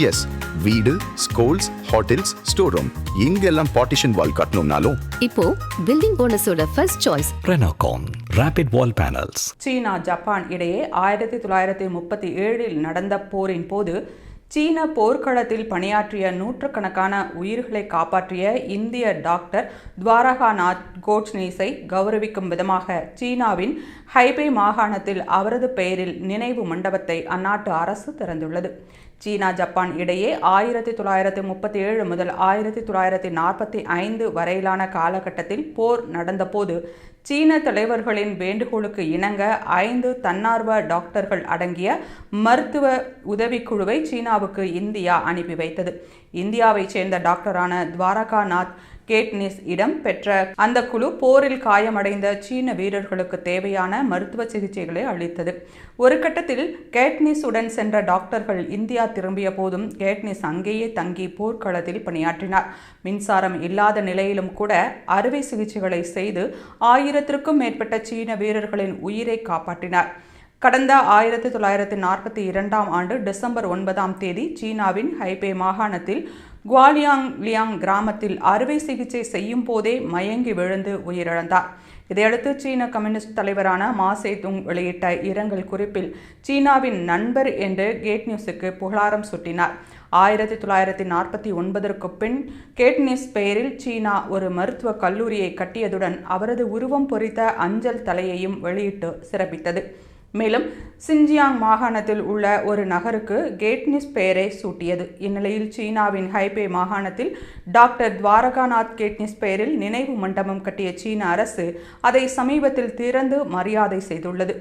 S, வீடு, schools, hotels, store room இங்கெல்லாம் partition wall கட்டணும்னாலும் இப்போ பில்டிங் போனஸோட first choice Renocon Rapid Wall Panels. சீனா ஜப்பான் இடையே 1937 நடந்த போரின் போது சீன போர்க்களத்தில் பணியாற்றிய நூற்றுக்கணக்கான உயிர்களை காப்பாற்றிய இந்திய டாக்டர் துவாரகாநாத் கோட்சனீஸை கௌரவிக்கும் விதமாக சீனாவின் ஹைபே மாகாணத்தில் அவரது பெயரில் நினைவு மண்டபத்தை அந்நாட்டு அரசு திறந்துள்ளது. சீனா ஜப்பான் இடையே 1937 முதல் 1945 வரையிலான காலகட்டத்தில் போர் நடந்தபோது சீன தலைவர்களின் வேண்டுகோளுக்கு இணங்க 5 தன்னார்வ டாக்டர்கள் அடங்கிய மருத்துவ உதவிக்குழுவை சீனாவுக்கு இந்தியா அனுப்பி வைத்தது. இந்தியாவைச் சேர்ந்த டாக்டரான துவாரகாநாத் கேட்னிஸ் இடம் பெற்ற அந்த குழு போரில் காயமடைந்த சீன வீரர்களுக்கு தேவையான மருத்துவ சிகிச்சைகளை அளித்தது. ஒரு கட்டத்தில் கேட்னிஸ் உடன் சென்ற டாக்டர்கள் இந்தியா திரும்பிய போதும் கேட்னிஸ் அங்கேயே தங்கி போர்க்களத்தில் பணியாற்றினார். மின்சாரம் இல்லாத நிலையிலும் கூட அறுவை சிகிச்சைகளை செய்து 1000க்கும் மேற்பட்ட சீன வீரர்களின் உயிரை காப்பாற்றினார். கடந்த 1942 ஆண்டு டிசம்பர் 9 சீனாவின் ஹைபே மாகாணத்தில் குவாலியாங் கிராமத்தில் அறுவை சிகிச்சை செய்யும் போதே மயங்கி விழுந்து உயிரிழந்தார். இதையடுத்து சீன கம்யூனிஸ்ட் தலைவரான மா சேதுங் வெளியிட்ட இரங்கல் குறிப்பில் சீனாவின் நண்பர் என்று கேட்னியூஸுக்கு புகழாரம் சூட்டினார். 1949 பின் கேட்னிஸ் பெயரில் சீனா ஒரு மருத்துவ கல்லூரியை கட்டியதுடன் அவரது உருவம் பொறித்த அஞ்சல் தலையையும் வெளியிட்டு சிறப்பித்தது. மேலும் சின்ஜியாங் மாகாணத்தில் உள்ள ஒரு நகருக்கு கேட்னிஸ் பெயரை சூட்டியது. இந்நிலையில் சீனாவின் ஹைபே மாகாணத்தில் டாக்டர் துவாரகாநாத் கேட்னிஸ் பெயரில் நினைவு மண்டபம் கட்டிய சீன அரசு அதை சமீபத்தில் திறந்து மரியாதை செய்துள்ளது.